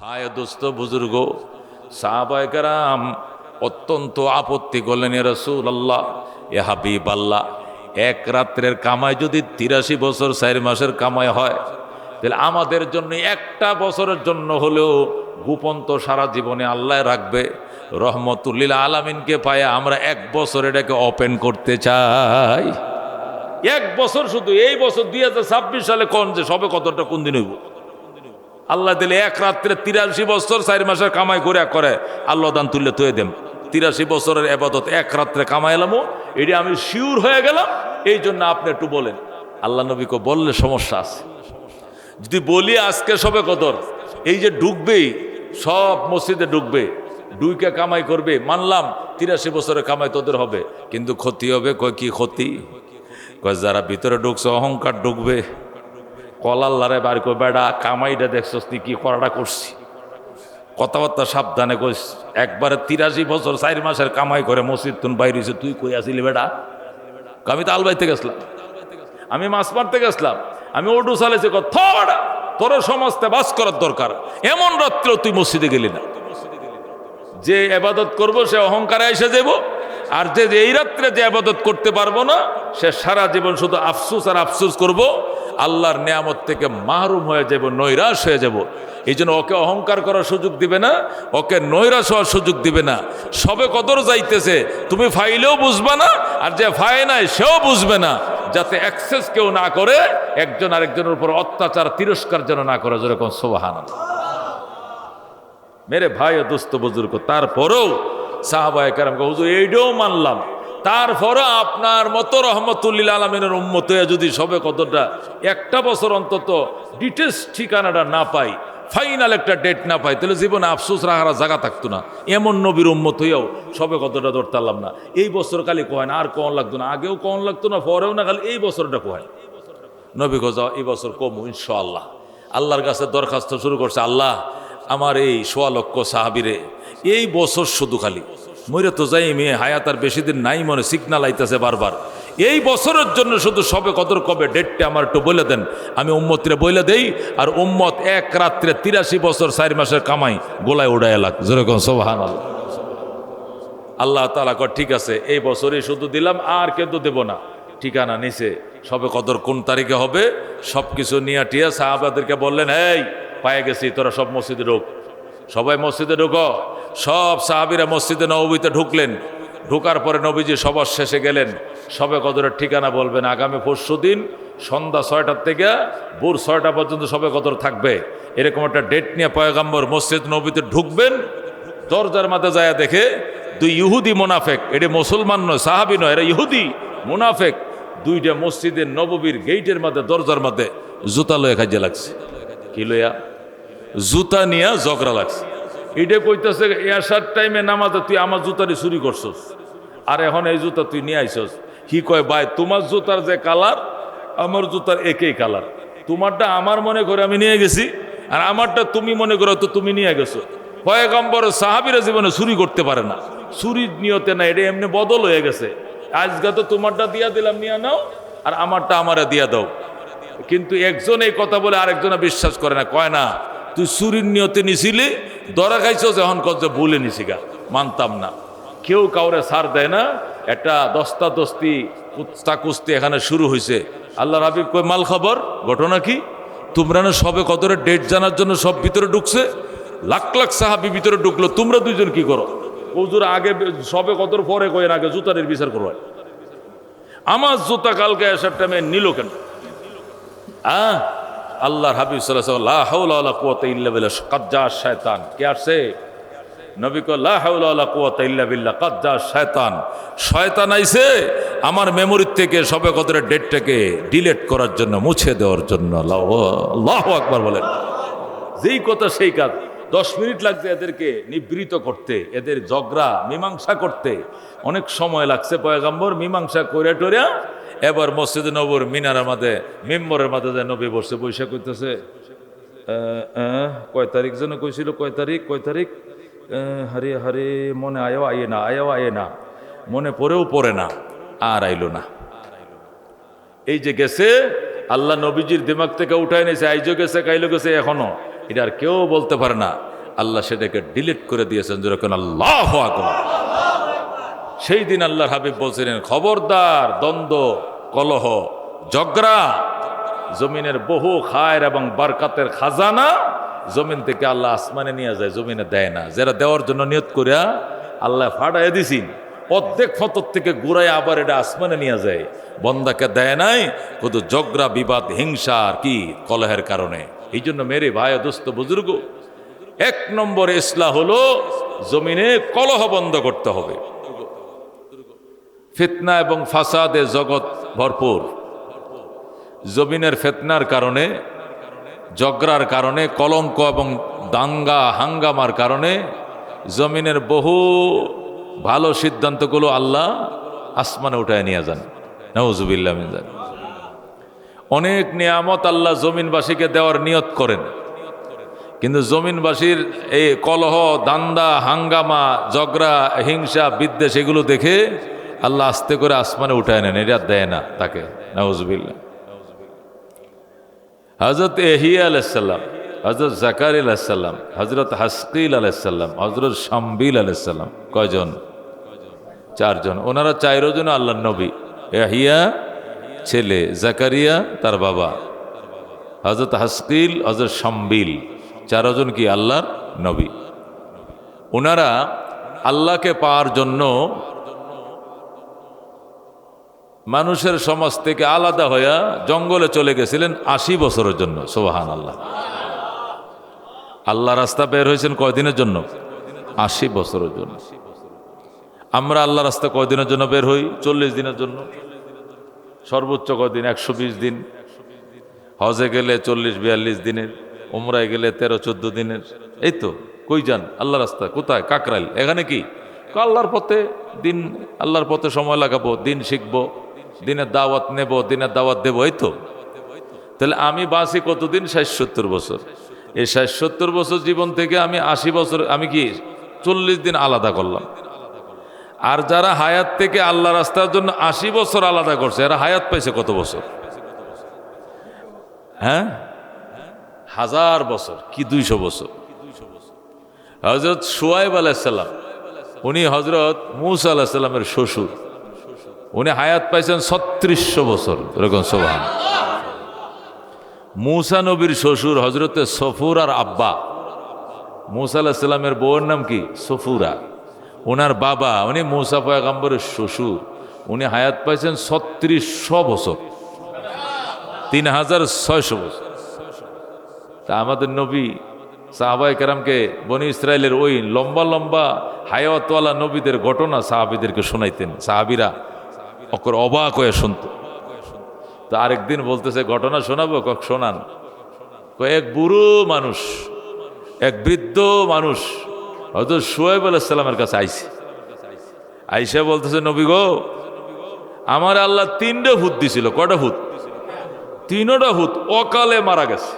ভাই দোস্ত বুজুর্গ সাহাবায়ে কেরাম অত্যন্ত আপত্তি করলেন, ইয়া রাসূলুল্লাহ, ইয়া হাবিবাল্লাহ, এক রাত্রের কামাই যদি ৮৩ বছর ৪ মাসের কামাই হয়, তাহলে আমাদের জন্য একটা বছরের জন্য হলেও গোপন তো সারা জীবনে আল্লাহ রাখবে। রহমতুল্লিল আলামিনকে পায়ে আমরা এক বছর এটাকে ওপেন করতে চাই। এক বছর, শুধু এই বছর ২০২৬ সালে কোন যে সবে কতটা কোন দিন হইব? আল্লাহ দিলে এক রাত্রে ৮৩ বছর ৪ মাসের কামাই করে আল্লাহ দান তুললে তুই দেম। ৮৩ বছরের এবাদত এক রাত্রে কামাইলামও, এটি আমি শিওর হয়ে গেলাম। এই জন্য আপনি একটু বলেন। আল্লাহ নবীকে বললে সমস্যা আছে। যদি বলি আজকে সবে কদর, এই যে ঢুকবেই, সব মসজিদে ঢুকবে, ডুইকে কামাই করবে, মানলাম ৮৩ বছরের কামাই তোদের হবে, কিন্তু ক্ষতি হবে। কয় কি ক্ষতি? কয় যারা ভিতরে ঢুকছে অহংকার ঢুকবে। কলাল্লারে বার করে, বেড়া কামাইটা দেখছস তুই কি করাটা করছি, কথাবার্তা সাবধানে কইস। একবারে ৮৩ বছর ৪ মাসের কামাই করে মসজিদ তুন বাইরে হয়েছে, তুই কই আসিলি বেড়া? আমি তো আলবাইতে গেছিলাম, আমি মাছ মারতে গেছিলাম, আমি ওডু চালাইছি। বেড়া তোর সমাজতে বাস করার দরকার, এমন রাত্র তুই মসজিদে গেলি না। যে এবাদত করব সে অহংকারে এসে যাব, আর যে এই রাত্রে যে আবাদত করতে পারবো না, সে সারা জীবন শুধু আফসোস আর আফসোস করব, আল্লাহর নেয়ামত থেকে মাহরুম হয়ে যাব, নৈরাশ হয়ে যাব। এই জন্য ওকে অহংকার করার সুযোগ দিবে না, ওকে নৈরাশ হওয়ার সুযোগ দিবে না। সবে কদর যাইতেছে, তুমি ফাইলেও বুঝবে না, আর যে ফাই নাই সেও বুঝবে না, যাতে অ্যাক্সেস কেউ না করে, একজন আরেকজনের উপর অত্যাচার তিরস্কার যেন না করে। যেরকম সুবহানাল্লাহ। মেরে ভাই ও দোস্ত বুজুর্গ, তারপরেও সাহাবায়ে কেরাম হুজুর এইটাও মানলাম, তারপরও আপনার মতো রহমতুল্লিল আলমিনের উম্মত হয়ে যদি সবে কদরটা একটা বছর অন্তত ডিটেলস ঠিকানাটা না পাই, ফাইনাল একটা ডেট না পাই, তাহলে জীবনে আফসোস রাখার জায়গা থাকতো না। এমন নবীর উম্মত হইয়াও সবে কদরটা ধরতে পারলাম না। এই বছর খালি কয় না, আর কন লাগতো না, আগেও কন লাগতো না, পরেও না, খালি এই বছরটা কয়। নবী যাও এই বছর কমু ইনশাআল্লাহ। আল্লাহর কাছে দরখাস্ত শুরু করছে, আল্লাহ আমার এই ১৬ লক্ষ সাহাবিরে এই বছর শুধু খালি মইরে তো যাই, মেয়ে হায়াত আর বেশি দিন নাই, মনে সিগনাল আইতেছে বারবার, এই বছরের জন্য শুধু সবে কদর কবে ডেটটা আমার একটু বলে দেন, আমি উম্মতরে বলে দেই। আর উম্মত এক রাত্রে ৮৩ বছর ৪ মাসের কামাই গোলায় উড়ায় লাগ। যেরকম সুবহানাল্লাহ। আল্লাহ তাআলা কয় ঠিক আছে, এই বছরই শুধু দিলাম, আর কিন্তু দেব না। ঠিকানা নিচে, সবে কদর কোন তারিখে হবে সব কিছু নিয়ে টিয়া সাহাবাদেরকে বললেন, এই পায়ে গেছি, তোরা সব মসজিদে ঢুক। সবাই মসজিদে ঢুকো। সব সাহাবীরা মসজিদে নববীতে ঢুকলেন। ঢুকার পরে নবীজি সবার শেষে গেলেন, সবে কদরের ঠিকানা বলবেন, আগামী পরশুদিন সন্ধ্যা ৬টার থেকে ভোর ৬টা পর্যন্ত সবে কদর থাকবে। এরকম একটা ডেট নিয়ে পয়গম্বর মসজিদ নববীতে ঢুকবেন। দরজার মাঝে যায় দেখে দুই ইহুদি মুনাফেক, এটা মুসলমান নয়, সাহাবী নয়, এরা ইহুদি মুনাফেক, দুইটা মসজিদের নববীর গেইটের মধ্যে, দরজার মধ্যে জুতা লয়ে খাইতে লাগছে। কি লইয়া? জুতা নিয়ে ঝগড়া লাগছে। এটা কইতেছে, এসার টাইমে নামাজে তুই আমার জুতারি চুরি করছস, আর এখন এই জুতা তুই নিয়ে আইসস। কি কয়, ভাই তোমার জুতার যে কালার আমার জুতার একই কালার, তোমারটা আমার মনে করে আমি নিয়ে গেছি, আর আমারটা তুমি মনে করো তো তুমি নিয়ে গেছো। পয়গম্বর সাহাবীরা জীবনে চুরি করতে পারে না, চুরির নিয়তে না, এটা এমনি বদল হয়ে গেছে। আজকে তো তোমারটা দিয়া দিলাম, নিয়ে নাও, আর আমারটা আমারে দিয়া দাও। কিন্তু একজন এই কথা বলে আরেকজনে বিশ্বাস করে না, কয় না তুই চুরির নিয়তে নিছিলি, ধরা খাইছ, যখন কত ভুলে নিছি গা, মানতাম না। কেউ কাউরে ছাড় দেয় না। একটা দস্তাদস্তি কুস্তি এখানে শুরু হয়েছে। আল্লাহর হাবিব কয়, মাল খবর, ঘটনা কি? তোমরা না সবে কদরের ডেট জানার জন্য সব ভিতরে ঢুকছে, লাখ লাখ সাহাবী ভিতরে ঢুকলো, তোমরা দুইজন কি করো? হুজুর আগে সবে কদর পরে কয়েন, আগে জুতারের বিচার করো। আমার জুতা কালকে আসার টাইমে নিল কেন? আল্লাহর হাবিব সাল্লাল্লাহু আলাইহি ওয়াসাল্লাম, লা হাওলা ওয়ালা কুওয়াতা ইল্লা বিল্লাহ, কাদ জা শায়তান। কে আসছে? নবী কয়, লা হাওলা ওয়ালা কুওয়াতা ইল্লা বিল্লাহ, কাদ জা শায়তান। শয়তান আইছে আমার মেমোরি থেকে সবে কদরের ডেটটাকে ডিলিট করার জন্য, মুছে দেওয়ার জন্য। আল্লাহু আকবার বলেন। যেই কথা সেই কাজ। 10 মিনিট লাগছে এদেরকে নিবৃত করতে, এদের ঝগড়া মীমাংসা করতে অনেক সময় লাগছে। পয়গম্বর মীমাংসা করে টরিয়া এবার মসজিদে নববীর মিনারের মাঝে, মেম্বরের মাঝে যায় নবী বসে বৈশা কইতেছে, কয় তারিখ যেন কইছিল, কয় তারিখ, হারে হারে মনে আয়ও আয়ে না, মনে পড়েও পড়ে না, আর আইলো না। এই যে গেছে, আল্লাহ নবীজির দিমাগ থেকে উঠায় নিয়েছে, আইজো গেছে, কাইলো গেছে, এখনো এটা আর কেউ বলতে পারে না। আল্লাহ সেটাকে ডিলিট করে দিয়েছেন, যেরকম আল্লাহু আকবার। সেই দিন আল্লাহর হাবিব বলছিলেন, খবরদার দ্বন্দ্ব, কলহ, ঝগড়া, জমিনের বহু খায়ের এবং বারকাতের খাজানা জমিন থেকে আল্লাহ আসমানে নিয়ে যায়, জমিনে দেয় না। যারা দেওয়ার জন্য নিয়ত করিয়া আল্লাহ ফাটাই দিছিন, অর্ধেক ফতর থেকে ঘুরাই আবার এটা আসমানে নিয়ে যায়, বন্দাকে দেয় নাই, শুধু ঝগড়া, বিবাদ, হিংসা আর কি কলহের কারণে। এই জন্য মেরে ভাই দোস্ত বুজুর্গ, 1 নম্বর ইসলাহ হলো জমিনে কলহ বন্ধ করতে হবে। ফিতনা এবং ফাসাদে জগৎ ভরপুর। জমিনের ফিতনার কারণে, ঝগড়ার কারণে, কলঙ্ক এবং দাঙ্গা হাঙ্গামার কারণে জমিনের বহু ভালো সিদ্ধান্তগুলো আল্লাহ আসমানে উঠায় নিয়ে যান, নাউজুবিল্লাহ মিন যালিক। অনেক নিয়ামত আল্লাহ জমিনবাসীকে দেওয়ার নিয়ত করেন, কিন্তু জমিনবাসীর এই কলহ, দান্দা, হাঙ্গামা, ঝগড়া, হিংসা, বিদ্বেষ এগুলো দেখে আল্লাহ আস্তে করে আসমানে উঠায় নেন, এটা দেয় না তাকে, নাউজুবিল্লাহ। হযরত ইয়াহইয়া আলাইহিস সালাম, হযরত জাকারিয়া আলাইহিস সালাম, হযরত হাসকিল আলাইহিস সালাম, হযরত শামবিল আলাইহিস সালাম, কয়জন? 4 জন। ওনারা 4 জন আল্লাহর নবী। ইয়াহইয়া ছেলে, জাকারিয়া তার বাবা, হযরত হাসকিল, হযরত শামবিল, 4 জন কি আল্লাহর নবী। ওনারা আল্লাহকে পাওয়ার জন্য মানুষের সমাজ থেকে আলাদা হইয়া জঙ্গলে চলে গেছিলেন 80 বছরের জন্য। সুবহানাল্লাহ। আল্লাহ রাস্তা বের হয়েছেন কয়দিনের জন্য? 80 বছরের জন্য। আমরা আল্লাহ রাস্তা কয়দিনের জন্য বের হই? 40 দিনের জন্য, সর্বোচ্চ কয়দিন? 120 দিন। হজে গেলে 40-42 দিনের, উমরায় গেলে 13-14 দিনের। এই তো, কই যান? আল্লাহ রাস্তা কোথায়? কাকরাইল। এখানে কি? আল্লাহর পথে দিন, আল্লাহর পথে সময় লাগাবো, দিন শিখবো, দিনের দাওয়াত নেব, দিনের দাওয়াত দেবো, এই তো। তাহলে আমি বাঁচি কতদিন? 60-70 বছর। এই 60-70 বছর জীবন থেকে আমি 80 বছর, আমি কি 40 দিন আলাদা করলাম। আর যারা হায়াত থেকে আল্লাহ রাস্তার জন্য 80 বছর আলাদা করছে, এরা হায়াত পাইছে কত বছর? হ্যাঁ, 1000 বছর কি 200 বছর। হযরত শুআয়ব আলাইহিস সালাম, উনি হযরত মূসা আলাইহিস সালামের শ্বশুর, উনি হায়াত পাইছেন 3600 বছর। এরকম সুবহান। মূসা নবীর শ্বশুর হযরতে সফুরার আব্বা, মূসা আলাইহিস সালামের বউয়ের নাম কি? সফুরা। ওনার বাবা, উনি মূসা পয়গম্বরের শ্বশুর, উনি হায়াত পাইছেন 3600 বছর, 3600 বছর। তা আমাদের নবী সাহাবায়ে কেরামকে বনি ইসরায়েলের ওই লম্বা লম্বা হায়াতওয়ালা নবীদের ঘটনা সাহাবীদেরকে শোনাইতেন। সাহাবীরা অবাক হয়ে শুনত। তো আরেকদিন বলতেছে, ঘটনা শোনাবো? শোনান। এক বুড়ো মানুষ, এক বৃদ্ধ মানুষ হযরত শুআয়ব আলাইহিস সালামের কাছে আইছে। আইসা বলতেছে, নবী গো, আমার আল্লাহ 3টা ভূত দিছিল। কয়টা ভূত? 3টা ভূত অকালে মারা গেছে।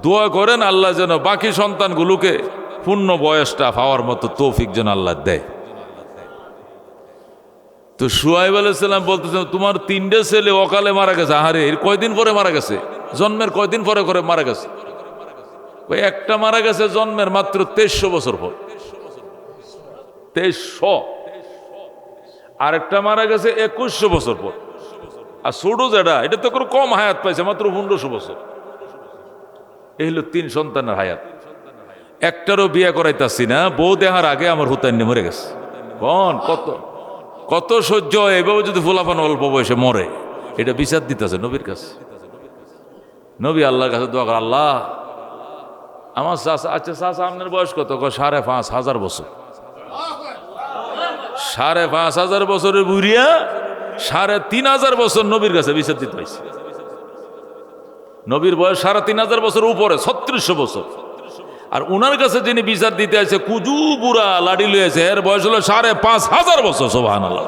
দোয়া করেন আল্লাহ যেন বাকি সন্তানগুলোকে পূর্ণ বয়সটা পাওয়ার মতো তৌফিক যেন আল্লাহ দেয়। তো শুআয়ব আলাইহিস সালাম বলতেছে, তোমার 3টে ছেলে অকালে মারা গেছে। আহারে, এর কয়দিন পরে মারা গেছে? জন্মের কয়দিন পরে করে মারা গেছে? ওই একটা মারা গেছে জন্মের মাত্র 2300 বছর পর, 2300। আরেকটা মারা গেছে 2100 বছর পর। আর ছোট যেটা, এটা তো কোনো কম হায়াত পাইছে, মাত্র 1500 বছর। এই হলো 3 সন্তানের হায়াত। একটারও বিয়ে করাইতাছি না, বউ দেখার আগে আমার হুতাইন মরে গেছে। কত কত সহ্য হয়? এভাবে যদি ফুলাফান অল্প বয়সে মরে, এটা বিচার দিতেছে নবীর কাছে। নবী আল্লাহর কাছে দোয়া করে, আল্লাহ আমার চাচা, আচ্ছা চাচা আপনার বয়স কত? 5500 বছর। 5500 বছরের বুড়িয়া 3500 বছর নবীর কাছে বিচার দিতে হয়েছে। নবীর বয়স 3500 বছর উপরে, 3600 বছর। আর উনার কাছে যিনি বিচার দিতে আছে, কুজু বুড়া লাড়ি লইয়াছে, এর বয়স হলো 5500 বছর। সুবহানাল্লাহ।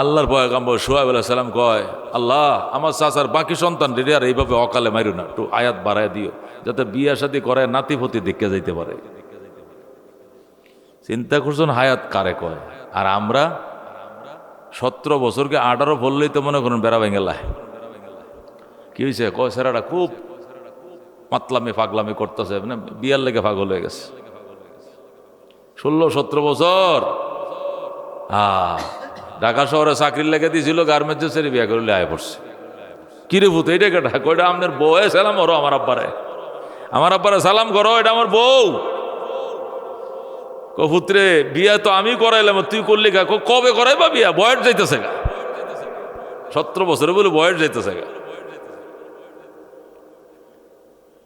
আল্লাহর পয়গম্বর শুআয়ব আলাইহিস সালাম কয়, আল্লাহ আমার চাচার বাকি সন্তান রে আর এইভাবে অকালে মাইরো না, একটু আয়াত বাড়ায় দিও, যাতে বিয়া শাদী করে নাতিপতি দেখে যাইতে পারে। চিন্তা করছেন হায়াত কারে কয়? আর আমরা 17 বছরকে 18 বললেই তো মনে করেন বেড়া ভেঙে লাই। কি হয়েছে? কয় সেরাটা খুব মাতলামি পাগলামি করতেছে, মানে বিয়ার লেগে পাগল হয়ে গেছে। 16-17 বছর ঢাকা শহরে চাকরির লেগে দিয়েছিল, গার্মেন্টসে ছেড়ে বিয়া করলে আয় পড়ছে। কিরে ভূত এইটা কেটা? কয়টা আপনার বউ? সালাম করো আমার আব্বারে, আমার আব্বারে সালাম করো, এটা আমার বউ। পুত্রে বিয়া তো আমি করাইলাম, তুই করলি গা? কবে করাইবা বিয়া? বয়স যাইতেছে গা, 17 বছরে বলে বয়স যাইতেছে গা।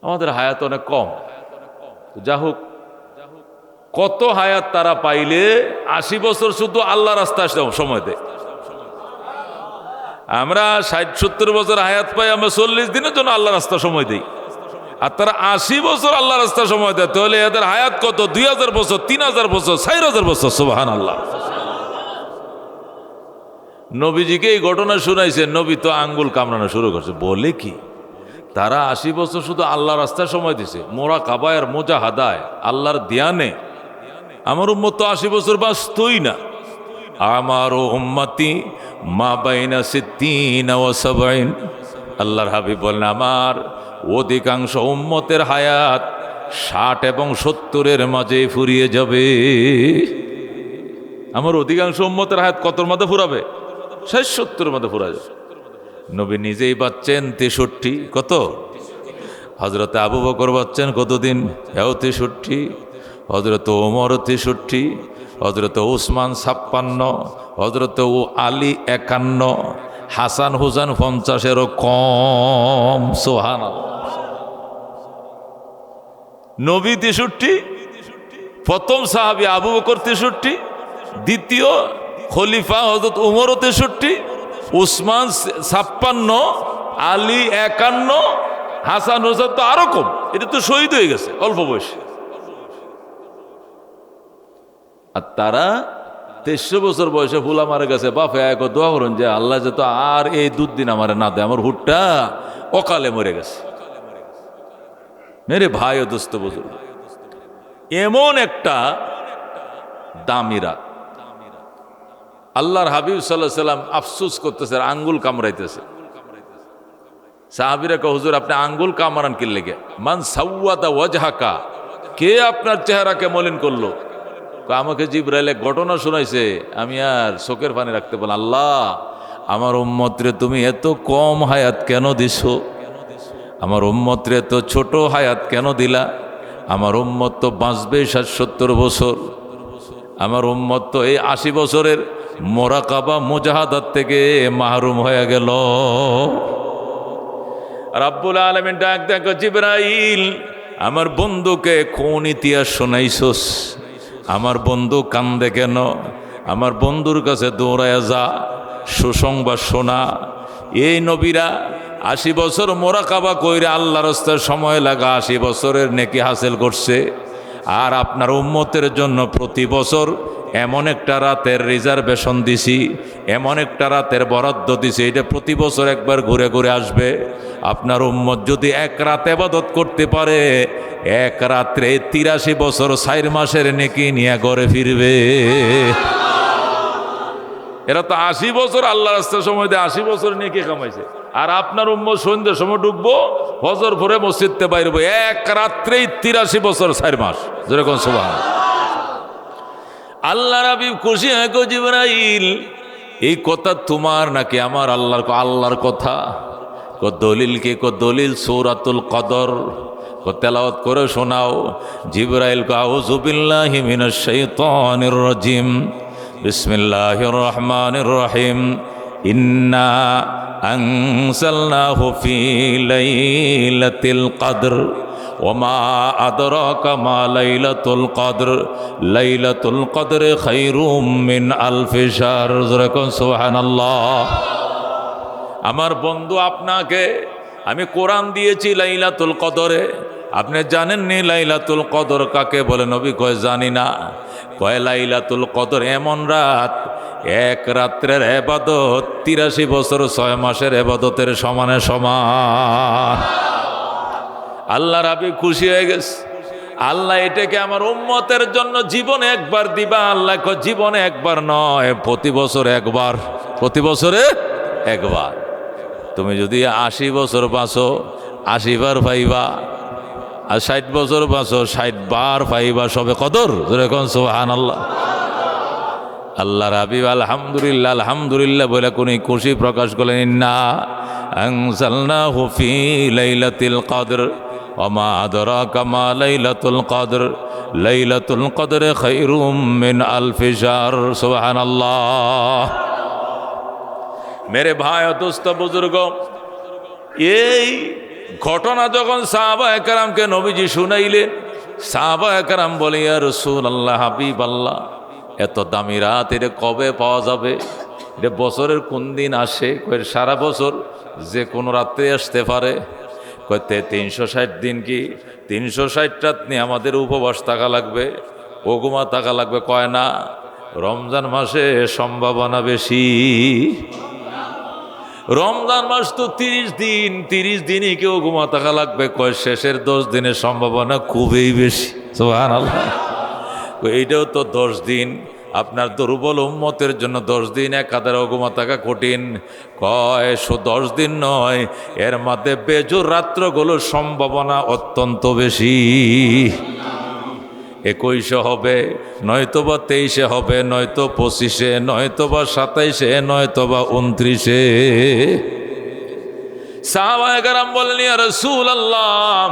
আমাদের হায়াত অনেক কম। যা হোক, কত হায়াত তারা পাইলে 80 বছর শুধু আল্লাহ রাস্তায় সময় দেয়। আমরা 60-70 বছর হায়াত পাই, আমরা 40 দিনের জন্য আল্লাহ রাস্তা সময় দিই, আর তারা 80 বছর আল্লাহ রাস্তা সময় দেয়। তাহলে এদের হায়াত কত? 2000 বছর, 3000 বছর, 4000 বছর। সুবহানাল্লাহ। নবীজিকে এই ঘটনা শুনাইছে, নবী তো আঙ্গুল কামড়ানো শুরু করছে। বলে কি তারা 80 বছর শুধু আল্লাহ রাস্তায় সময় দিছে, মোরা কাবায়ের মুজাহাদায়, আল্লাহর ধ্যানে। আমার উম্মত তো 80 বছর বাঁচতই না। আমার উম্মতি মা বাইনা 60 ওয়া 70। আল্লাহর হাবিব বলেন, আমার অধিকাংশ উম্মতের হায়াত 60 এবং 70-এর মাঝে ফুরিয়ে যাবে। আমার অধিকাংশ উম্মতের হায়াত কতর মাঝে ফুরাবে? 60-70-এর মাঝে ফুরা যাবে। নবী নিজেই বাচ্চেন 63। কত? হযরত আবু বকর বাচ্চেন কতদিন? 63। হযরত ওমর 63, হযরত উসমান 56, হযরত আলী 51, হাসান হুসান 50-এরও কম। সুবহানাল্লাহ। নবী 63, প্রথম সাহাবী আবু বকর 63, দ্বিতীয় খলিফা হযরত উমর 63, উসমান 56, আলী 51, হাসান হুসান তো আরো কম। এটা তো শহীদ হয়ে গেছে অল্প বয়সে। আর তারা 23 বছর বয়সে ফুলা মারা গেছে। বাপে এক দোয়া করুন যে আল্লাহ যেত আর এই দুদিন আমারে না দেয়, আমার হুটটা অকালে মরে গেছে। মেরে ভাই ও দোস্ত বুজুর্গ, এমন একটা দামি রাত। আল্লাহর হাবিব সাল্লাল্লাহু আলাইহি সাল্লাম আফসোস করতেছে, আঙ্গুল কামড়াইতেছে। সাহাবীরা কয়, হুজুর আপনি আঙ্গুল কামড়ান কি লেগে? মান সাওয়াদা ওয়াজহাকা, কে আপনার চেহারাকে মলিন করলো? আমাকে জিবরাইল এক ঘটনা শোনাইছে, আমি আর চোখের পানি রাখতে পারলাম। আল্লাহ, আমার উম্মতরে তুমি এত কম হায়াত কেন দিছো? আমার উম্মতরে এত ছোট হায়াত কেন দিলা? আমার উম্মত তো বাঁচবে 60-70 বছর। আমার উম্মত তো এই 80 বছরের মোরাকাবা মুজাহাদাত থেকে মাহরুম হয়ে গেল। রাব্বুল আলামিন ডাক দেখো, জিবরাইল আমার বন্ধুকে কোন ইতিহাস শোনাইছস? আমার বন্ধু কান্দে কেন? আমার বন্ধুর কাছে দৌড়ায় যা, সুসংবাদ শোনা। এই নবীরা 80 বছর মোরাকাবা কইরা আল্লাহর রাস্তায় সময় লাগা 80 বছরের নেকি হাসিল করছে। আর আপনার উম্মতের জন্য প্রতি বছর এমন একটা রাতের রিজার্ভেশন দিছি, এমন একটা রাতের বরাদ্দ দিছি, এটা প্রতি বছর একবার ঘুরে ঘুরে আসবে। আপনার উম্মত যদি এক রাত ইবাদত করতে পারে, এক রাত্রে 83 বছর 4 মাসের নেকি নিয়ে ঘরে ফিরবে। এরা তো 80 বছর আল্লাহ রাস্তার সময় দিয়ে 80 বছর নেকি কামাইছে। আর আপনার উম্মত সন্ধ্যের সময় ঢুকবো, ফজর ভরে মসজিদতে বাইরবো, এক রাত্রেই 83 বছর 4 মাস। যেরকম সুবহানাল্লাহ। আল্লাহ রাবি খুশি হয়, গো জিবরাইল এই কথা তোমার নাকি আমার? আল্লাহর কথা। দলিল কে? দলিল সূরাতুল কদর। তেলাওয়াত করে শোনাও। জিবরাইল আউযু বিল্লাহি মিনাশ শাইতানির রাজিম, বিসমিল্লাহির রহমানির রহিম। ইন্না আনজালনাহু ফি লাইলাতিল কদর ওমা আদরাকা মা লাইলাতুল কদর লাইলাতুল কদর খায়রুম মিন আলফি শাহর। সুবহানাল্লাহ। আমার বন্ধু আপনাকে আমি কোরআন দিয়েছি লাইলাতুল কদরে। আপনি জানেননি লাইলাতুল কদর কাকে বলে? নবী কয় জানি না। কয় লাইলাতুল কদর এমন রাত, এক রাত্রের ইবাদত 83 বছর 6 মাসের ইবাদতের সমানে সমান। আল্লাহ রাবি খুশি হয়ে গেছে। আল্লাহ এটাকে আমার উম্মতের জন্য জীবনে একবার দিবা। আল্লাহ কয় জীবনে একবার নয়, প্রতি বছর একবার, প্রতি বছরে একবার। তুমি যদি 80 বছর বাঁচো, 80 বার পাইবা। আর 60 বছর বাঁচো, 60 বার পাইবা সবে কদর। যেরকম সুবহানাল্লাহ। আল্লাহর হাবিব আলহামদুলিল্লাহ আলহামদুলিল্লাহ বলে কোন খুশি প্রকাশ করলেন, ইন্না আনজালনাহু ফি লাইলাতিল কদর ওয়া মা আদরাকা মা লাইলাতুল কদর লাইলাতুল কদর খায়রুম মিন আলফি শাহর। সুবহানাল্লাহ। মেরে ভাই ও দোস্ত বুজুর্গ, এই ঘটনা যখন সাহাবায়ে কেরামকে নবীজি শুনাইলেন, সাহাবায়ে কেরাম বলে, ইয়া রাসূলুল্লাহ, হাবিব আল্লাহ, এত দামি রাত এটা কবে পাওয়া যাবে? এটা বছরের কোন দিন আসে? কয় সারা বছর যে কোনো রাত্রে আসতে পারে। কয় 360 দিন কি 360 রাত নিয়ে আমাদের উপবাস থাকা লাগবে, ওগুমা থাকা লাগবে? কয় না, রমজান মাসে সম্ভাবনা বেশি। রমজান মাস তো 30 দিন, 30 দিনই কেউ ঘুমা থাকা লাগবে। কয় শেষের 10 দিনের সম্ভাবনা খুবই বেশি। সুবহানাল্লাহ। এইটাও তো 10 দিন, আপনার দুর্বল উম্মতের জন্য 10 দিন একাধারে ঘুমা থাকা কঠিন। কয় 10 দিন নয়, এর মধ্যে বেজোর রাত্রগুলোর সম্ভাবনা অত্যন্ত বেশি। 21 হবে, নয়তোবা 23 হবে, নয়তো 25, নয়তোবা 27, নয়তোবা 29। সাহাবায়ে কেরাম বললেন, ইয়া রাসূলুল্লাহ,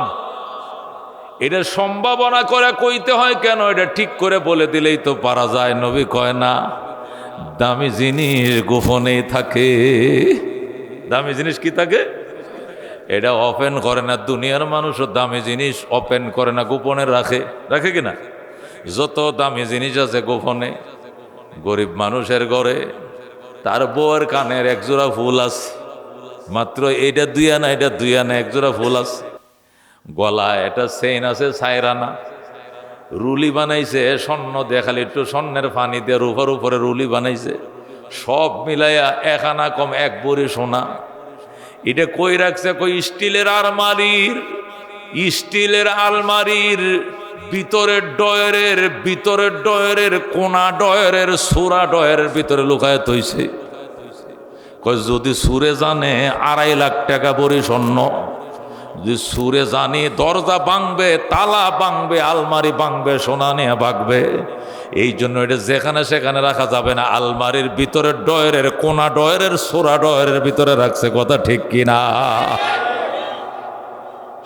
এটা সম্ভাবনা করে কইতে হয় কেন? এটা ঠিক করে বলে দিলেই তো পারা যায়। নবী কয় না, দামি জিনিস গোপনেই থাকে। দামি জিনিস কি থাকে? এটা ওপেন করে না। দুনিয়ার মানুষও দামি জিনিস ওপেন করে না, গোপনে রাখে। রাখে কিনা? যত দামি জিনিস আছে গোপনে। গরিব মানুষের ঘরে তার বউয়ের কানের 1 জোড়া ফুল আছে, মাত্র এটা 2 আনা, এটা 2 আনা, 1 জোড়া ফুল আছে। গলায় এটা চেইন আছে 4 আনা। রুলি বানাইছে স্বর্ণ দিয়ে, খালি একটু স্বর্ণের পানি দিয়ে রূপার উপরে রুলি বানাইছে। সব মিলাইয়া 1 আনা কম 1 ভরি সোনা। এটা কই রাখছে? কই স্টিলের আলমারির ভিতরের ডয়ের কোনা ডয়ের সুরা ডয়ের ভিতরে লুকায় তৈছে। কই যদি সুরে জানে 2.5 লাখ টাকা ভরি স্বর্ণ। যদি সুরে জানি দরজা ভাঙবে, তালা ভাঙবে, আলমারি ভাঙবে, সোনা নিয়ে ভাগবে। এই জন্য এটা যেখানে সেখানে রাখা যাবে না। আলমারির ভিতরের ডয়ের কোনা ডয়ের সোরা ডয়ের ভিতরে রাখছে। কথা ঠিক কিনা?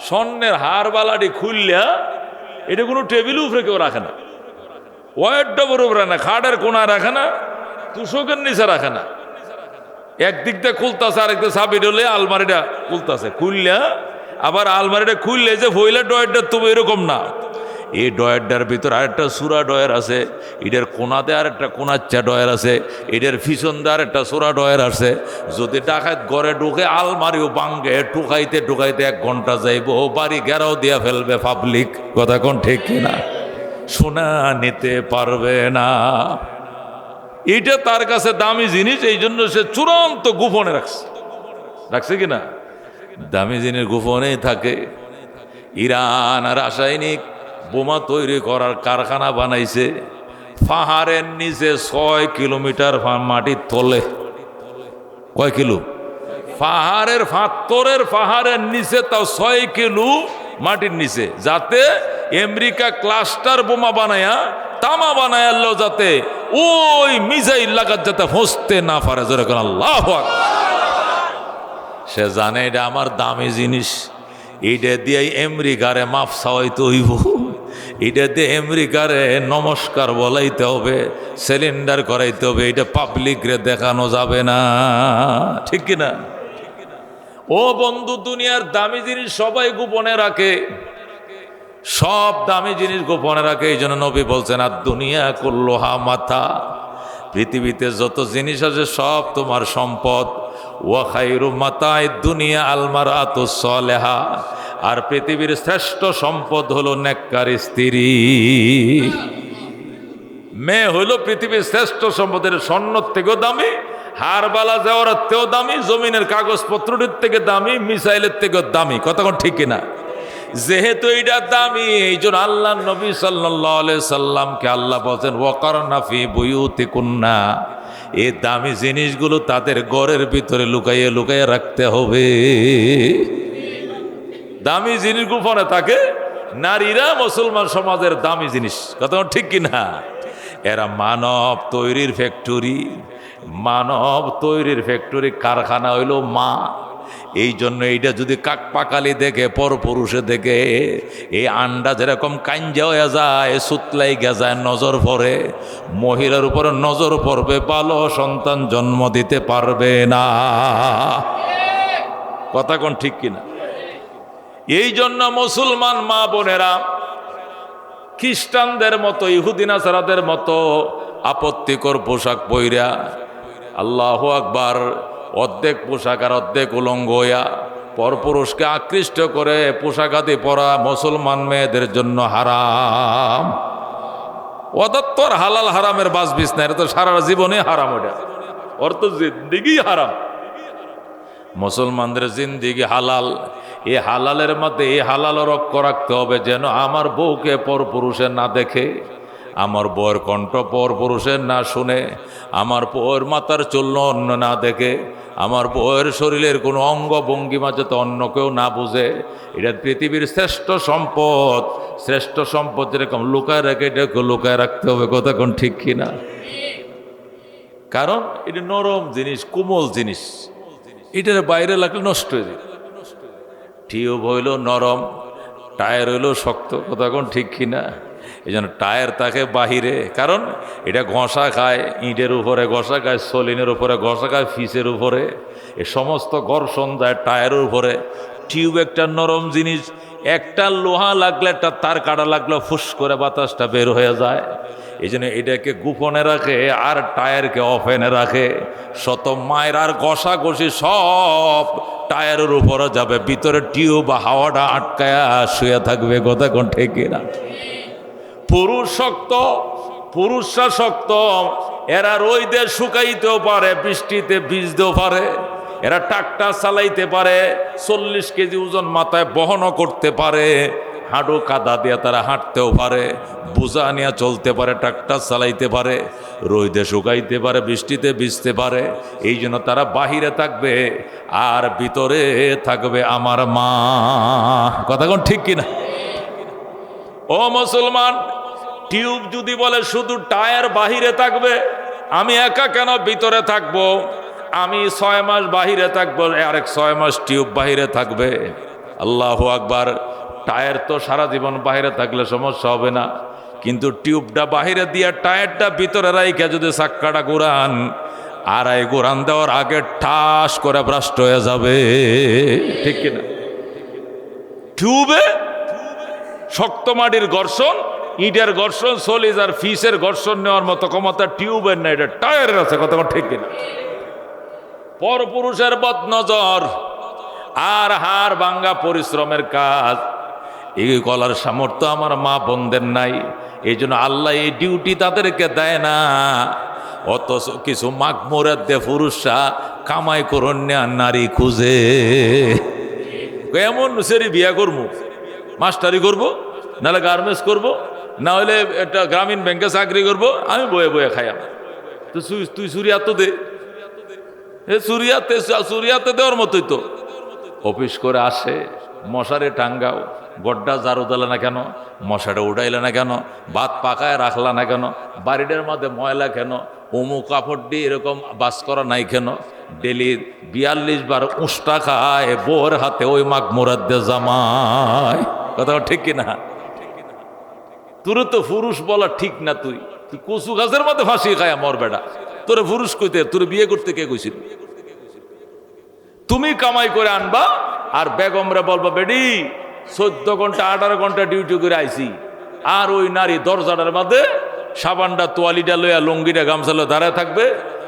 স্বর্ণের হার বালাটি খুললা এটা কোনো টেবিল উপরে কেউ রাখে না, ওয়ার ডবর উপরে না, খাটের কোনা রাখে না, তুষকের নিচে রাখে না। একদিক দিয়ে খুলতাছে, আরেকদিকে চাবি ডলে আলমারিটা খুলতাছে। খুললা আবার আলমারিটা খুললে যে ভইলা ডয়েরটা তবু এরকম না। এই ডয়েরটার ভিতর আরেকটা সুরা ডয়ের আছে, এটার কোনাতে আরেকটা কোনাচ্চা ডয়ের আছে, এটার পিছন দিয়ে আরেকটা সুরা ডয়ের আছে। যদি ডাকাত ঘরে ঢুকে আলমারিও ভাঙ্গে, ঢুকাইতে 1 ঘন্টা যাইব, বাড়ি ঘেরাও দিয়া ফেলবে পাবলিক। কথা কোন ঠিক কিনা? সোনা নিতে পারবে না। এটা তার কাছে দামি জিনিস, এই জন্য সে চূড়ান্ত গোপনে রাখছে কিনা? দামি জিনিস গোপনেই থাকে। ইরান রাসায়নিক বোমা তৈরি করার কারখানা বানাইছে পাহাড়ের নিচে 6 কিলোমিটার মাটির তলে। কয় কিলো? পাহাড়ের নিচে, তাও 6 কিলো মাটির নিচে, যাতে আমেরিকা ক্লাস্টার বোমা বানায়া তামা বানায়ালো, যাতে ওই মিসাইল লাগাত যাতে ফসতে না পারে। যেরকম আল্লাহু আকবার। সে জানে এটা আমার দামি জিনিস, এইটা দিয়ে আমেরিকারে মাফ চাওয়াইতে হইব, এটা দিয়ে আমেরিকারে নমস্কার বলাইতে হবে, সিলিন্ডার করাইতে হবে। এটা পাবলিকরে দেখানো যাবে না। ঠিক কিনা? ও বন্ধু, দুনিয়ার দামি জিনিস সবাই গোপনে রাখে, সব দামি জিনিস গোপনে রাখে। এই জন্য নবী বলছেন, আর দুনিয়া কুল্লুহা মাতা, পৃথিবীতে যত জিনিস আছে সব তোমার সম্পদ। ওয়া খায়রু মাতা'id দুনিয়া আল মারআতুস সালেহা, আর পৃথিবীর শ্রেষ্ঠ সম্পদ হলো নেককার স্ত্রী। মেয়ে হলো পৃথিবীর শ্রেষ্ঠ সম্পদের। স্বর্ণর থেকেও দামি, হারবালা জওহরাত থেকেও দামি, জমিনের কাগজপত্রের থেকে দামি, মিসাইলের থেকেও দামি। কতক্ষণ ঠিক কিনা? যেহেতু এইটা দামি, এই জন্য আল্লাহ নবী সাল্লাল্লাহু আলাইহি সাল্লামকে আল্লাহ বলছেন, ওয়াকারনা ফি বুয়ুতিকুন্না, এই দামি জিনিসগুলো তাদের ঘরের ভিতরে লুকাইয়ে লুকাইয়ে রাখতে হবে। দামি জিনিস গোপনে থাকে, নারীরা মুসলমান সমাজের দামি জিনিস, কথা ঠিক কিনা? এরা মানব তৈরির ফ্যাক্টরি, মানব তৈরির ফ্যাক্টরি, কারখানা হইল মা। এই জন্য এইটা যদি কাক পাকালি দেখে, পর পুরুষে দেখে, এই আন্ডা যেরকম কাঞ্জা হয়ে যায়, সুতলাই গেজায়, নজর পড়ে, মহিলার উপরে নজর পড়বে, ভালো সন্তান জন্ম দিতে পারবে না। কথা কোন ঠিক কিনা? এই জন্য মুসলমান মা বোনেরা খ্রিস্টানদের মতো, ইহুদি নাসারাদের মতো আপত্তিকর পোশাক পইরা, আল্লাহু আকবার, অর্ধেক পোশাক আর অর্ধেক উলঙ্গ হইয়া পরপুরুষকে আকৃষ্ট করে পোশাক আদি পরা মুসলমান মেয়েদের জন্য হারাম। অদত্তর হালাল হারামের বাসবিস না, এটা তো সারা জীবনে হারাম। ওটা ওর তো জিন্দিগি হারাম। মুসলমানদের জিন্দিগি হালাল। এই হালালের মধ্যে এই হালাল রক্ষ রাখতে হবে, যেন আমার বউকে পরপুরুষের না দেখে, আমার বউয়ের কণ্ঠ পরপুরুষের না শুনে, আমার বউয়ের মাথার চুল অন্য না দেখে, আমার বউয়ের শরীরের কোনো অঙ্গ ভঙ্গিমা যাতে অন্য কেউ না বুঝে। এটা পৃথিবীর শ্রেষ্ঠ সম্পদ। শ্রেষ্ঠ সম্পদ যেরকম লুকায় রাখে, এটাকে লুকায় রাখতে হবে। কথা কোন ঠিক কিনা? কারণ এটা নরম জিনিস, কোমল জিনিস, এটার বাইরে লাগলে নষ্ট হয়ে যায়। টিউব হইল নরম, টায়ার হইল শক্ত। কথা কোন ঠিক কিনা? এই জন্য টায়ার থাকে বাহিরে, কারণ এটা ঘষা খায়, ইটের উপরে ঘষা খায়, সলিনের উপরে ঘষা খায়, ফিসের উপরে, এ সমস্ত ঘর্ষণ যায় টায়ারের উপরে। টিউব একটা নরম জিনিস, একটা লোহা লাগলে, একটা তার কাটা লাগলে ফুস করে বাতাসটা বের হয়ে যায়। এই জন্য এটাকে গোপনে রাখে আর টায়ারকে অফেনে রাখে। শত মায়ের আর ঘষা ঘষি সব টায়ারের উপরে যাবে, ভিতরে টিউব বা হাওয়াটা আটকায়া শুয়ে থাকবে। কথা কোন ঠিক না? পুরুষ শক্ত, পুরুষরা শক্ত, এরা রোদে শুকাইতেও পারে, বৃষ্টিতে ভিজতেও পারে, এরা ট্রাক্টর চালাইতে পারে, 40 কেজি ওজন মাথায় বহনও করতে পারে, হাঁটু কাদা দিয়ে তারা হাঁটতেও পারে, বোঝা নিয়ে চলতে পারে, ট্রাক্টর চালাইতে পারে, রোদে শুকাইতে পারে, বৃষ্টিতে ভিজতে পারে। এই জন্য তারা বাহিরে থাকবে আর ভিতরে থাকবে আমার মা। কথা কোন ঠিক কিনা? ও মুসলমান, টিউব যদি বলে শুধু টায়ার বাহিরে থাকবে, আমি একা কেন ভিতরে থাকবো? আমি 6 মাস বাহিরে থাকবো, আরেক 6 মাস টিউব বাহিরে থাকবে। আল্লাহু আকবার। টায়ার তো সারা জীবন বাহিরে থাকলে সমস্যা হবে না, কিন্তু টিউবটা বাহিরে দিয়ে টায়ারটা ভিতরে রাইখে যদি চাক্কাটা ঘুরান, আর এই ঘুরান দেওয়ার আগে ঠাস করে ভ্রষ্ট হয়ে যাবে। ঠিক কিনা? টিউবে শক্ত মাটির ঘর্ষণ, ইটের ঘর্ষণ, সলিজ আর ফিসের ঘর্ষণ নেওয়ার মতো ক্ষমতা টিউবের না, এটা টায়ারের আছে। কথা ঠিক কিনা? পরপুরুষের বদনজর আর হাড় ভাঙ্গা পরিশ্রমের কাজ, এই কলার সামর্থ্য আমার মা বোনদের নাই। এই জন্য আল্লাহ এই ডিউটি তাদেরকে দেয় না। অথচ কিছু মাগমুরাত দে পুরুষরা কামাই করুন না, নারী খুঁজে। এমন সেরি বিয়া করবো, মাস্টারি করবো, নাহলে গার্মেন্টস করবো, না হলে একটা গ্রামীণ ব্যাংকে চাকরি করবো, আমি বয়ে বয়ে খাইয়াম। তো তুই সুরিয়াত তো দে, সুরিয়াতে দেওয়ার মতোই তো। অফিস করে আসে, মশারে টাঙ্গাও, গড্ডা ঝাড়ু দিলে না কেন, মশাটা উঠাইলে না কেন, ভাত পাকায় রাখলা না কেন, বাড়িটার মধ্যে ময়লা কেন, অমুক কাপড় দিয়ে এরকম বাস করা নাই কেন, ডেলি 42 বার উষ্টা খায় বউর হাতে ওই মাগ মুরাদ দে জামাই। কথা ঠিক কিনা? তোর তো পুরুষ বলা ঠিক না, তুই কচু গাছের মধ্যে ফাঁসি খায় মর বেটা। তোরে পুরুষ কইতে, তোর বিয়ে করতে কে কইছিল? তুমি কামাই করে আনবা আর বেগমরে বলবা, বেডি 14 ঘন্টা 18 ঘন্টা ডিউটি করে আইছি, আর ওই নারী দরজাটার মধ্যে সাবানটা তোয়ালিটা লইয়া লুঙ্গিটা গামছা লইয়া দাঁড়ায় থাকবে,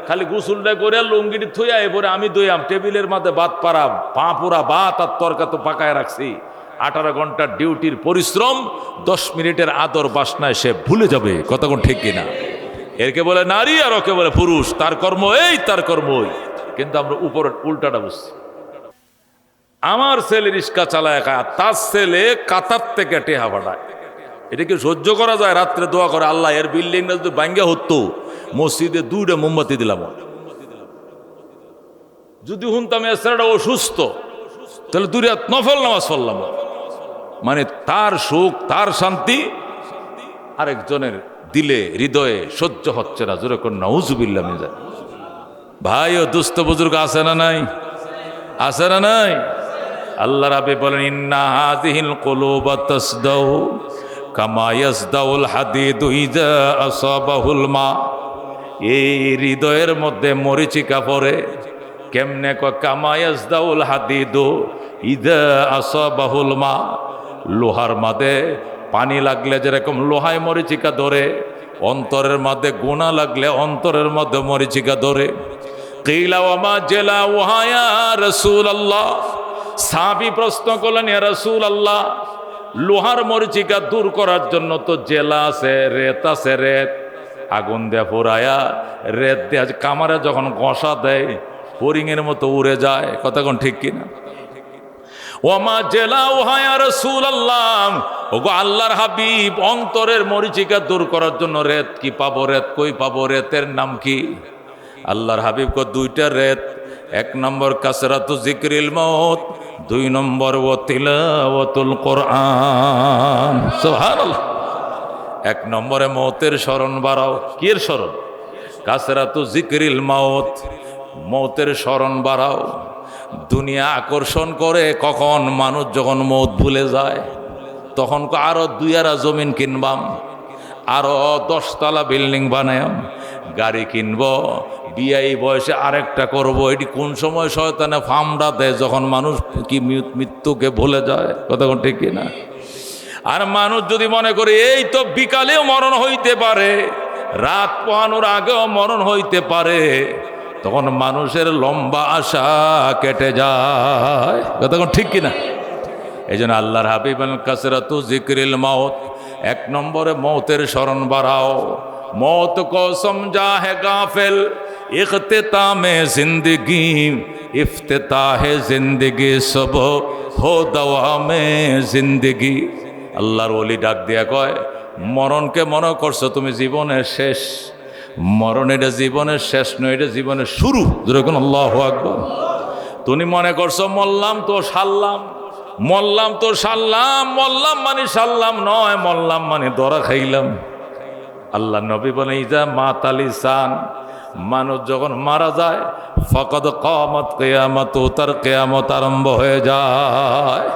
খালি গোসলটা করে লুঙ্গিটি থইয়া এরপরে আমি দইয়াম টেবিলের মধ্যে ভাত পাড়া, পা পুরা ভাত আর তরকা তো পাকায় রাখছি। 18 ঘন্টার ডিউটির পরিশ্রম 10 মিনিটের আদর বাসনায় সে ভুলে যাবে। কতক্ষণ ঠিক কিনা? এরকে বলে নারী আর ওকে বলে পুরুষ, তার কর্ম এই, তার কর্ম ওই। কিন্তু আমরা উপর উল্টাটা বুঝছি। আমার ছেলে রিক্সা চালায় খায়, তার ছেলে কাতার থেকে টেহা ভাড়ায়। এটা কি সহ্য করা যায়? রাত্রে দোয়া করে, আল্লাহ এর বিল্ডিংটা যদি ভাঙ্গা হতো, মসজিদে 2টা মোমবাতি দিলাম। যদি শুনতাম এ ছেলেটা অসুস্থ, তাহলে 2 রাত নফল নামাজ পড়লাম। মানে তার সুখ তার শান্তি আরেকজনের দিলে হৃদয়ে সহ্য হচ্ছে না। জোরে কোন নাউজুবিল্লাহ মিন যালিক। ভাই ও দুস্থ বুজুর্গ আছে না নাই? আছে না নাই? আল্লাহ রাব্বি বলেন ইন্না হাযিহিল কুলুবা তাসদাউ কামা ইয়াসদাউল হাদিদু ইযা আসাবাহুল মা। এই হৃদয়ের মধ্যে মরিচিকা পড়ে কেমনে? কামা ইয়াসদাউল হাদিদু ইযা আসাবাহুল মা। লোহার মাঝে পানি লাগলে যেরকম লোহায় মরিচিকা ধরে, অন্তরের মধ্যে গুনাহ লাগলে অন্তরের মধ্যে মরিচিকা ধরে। কিলা ওয়া মা জালাউহা ইয়া রাসূলুল্লাহ। সাহাবী প্রশ্ন করলেন, ইয়া রাসূলুল্লাহ, লোহার মরিচিকা দূর করার জন্য তো জেলা আছে, রেত আছে, রেত আগুন দিয়ে পোড়ায়া রেত দিয়ে কামারে যখন ঘষা দেয় ফড়িংয়ের মতো উড়ে যায়। কথা কোন ঠিক কিনা? ওমা জালাউহা ইয়া রাসূলুল্লাহ, ওগো আল্লাহর হাবিব, অন্তরের মরিচিকা দূর করার জন্য রেত কি পাবো? রেত কই পাবো? রেতের নাম কি? আল্লাহর হাবিব কো দুইটা রেত। এক নম্বর কাসরাতু যিকরিল মাউত, দুই নম্বর ওয়া তিলাওয়াতুল কোরআন। সুবহানাল্লাহ। এক নম্বরে মৌতের স্মরণ বাড়াও। কির স্মরণ? কাসরাতু যিকরিল মাউত, মৌতের স্মরণ বাড়াও। দুনিয়া আকর্ষণ করে কখন মানুষ যখন মৌত ভুলে যায় তখন আরো 2 আরা জমিন কিনবাম, আরো 10 তলা বিল্ডিং বানায়াম, গাড়ি কিনবো, বিয়াই বয়সে আরেকটা করব। এটি কোন সময় শয়তানে ফার্মটা দেয়? যখন মানুষ কি মৃত্যুকে ভুলে যায়। কথা কোন ঠিক কিনা? আর মানুষ যদি মনে করে এই তো বিকালেও মরণ হইতে পারে, রাত পোহানোর আগেও মরণ হইতে পারে, তখন মানুষের লম্বা আশা কেটে যায়। কথা কোন ঠিক কিনা? এই জন্য আল্লাহর হাবিব কাসরাতু যিকরিল মাউত, এক নম্বরে মৌতের স্মরণ বাড়াও। मौत को समझा है गाफिल इख्तितामे जिंदगी इफ्तिताहे जिंदगी सब हो दवा में जिंदगी। আল্লাহর ওলি ডাক দিয়া কয়, মরণকে মনে করছো তুমি জীবনের শেষ। মরণ এটা জীবনের শেষ নয়, এটা জীবনের শুরু। যেরকম আল্লাহু আকবার। তুমি মনে করছো মরলাম তো সারলাম, মরলাম তো সারলাম, মরলাম মানে সারলাম নয়, মরলাম মানে দরা খাইলাম। আল্লাহ নবী বলে ইজা মাতাল ইনসান, মানুষ যখন মারা যায় ফাকাদ কামাত কিয়ামত, তার কিয়ামত আরম্ভ হয়ে যায়।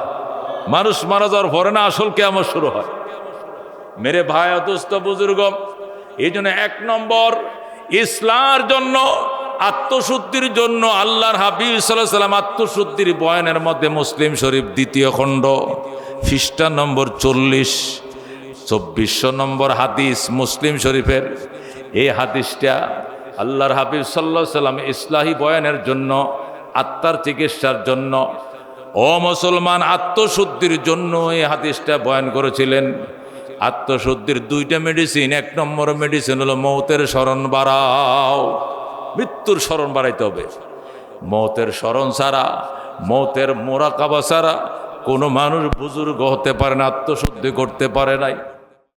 মানুষ মারা যাওয়ার পরে না আসল কিয়ামত শুরু হয়। মেরে ভাই দোস্ত বুজুর্গ, এই জন্য 1 নম্বর ইসলামের জন্য, আত্মশুদ্ধির জন্য আল্লাহর হাবিব সাল্লাল্লাহু আলাইহি ওয়াসাল্লাম আত্মশুদ্ধির বয়ানের মধ্যে মুসলিম শরীফ 2য় খণ্ড পৃষ্ঠা নম্বর 40 2400 নম্বর হাদিস মুসলিম শরীফের। এই হাদিসটা আল্লাহর হাবিব সাল্লাল্লাহু আলাইহি ওয়াসাল্লাম ইসলাহি বয়ানের জন্য, আত্মার চিকিৎসার জন্য, ও মুসলমান আত্মশুদ্ধির জন্য এই হাদিসটা বয়ান করেছিলেন। আত্মশুদ্ধির 2টা মেডিসিন। 1 নম্বর মেডিসিন হলো মৌতের স্মরণ বাড়াও। মৃত্যুর স্মরণ বাড়াইতে হবে। মৌতের স্মরণ ছাড়া, মৌতের মোরাকাবা ছাড়া কোনো মানুষ বুজুর্গ হতে পারে না, আত্মশুদ্ধি করতে পারে নাই।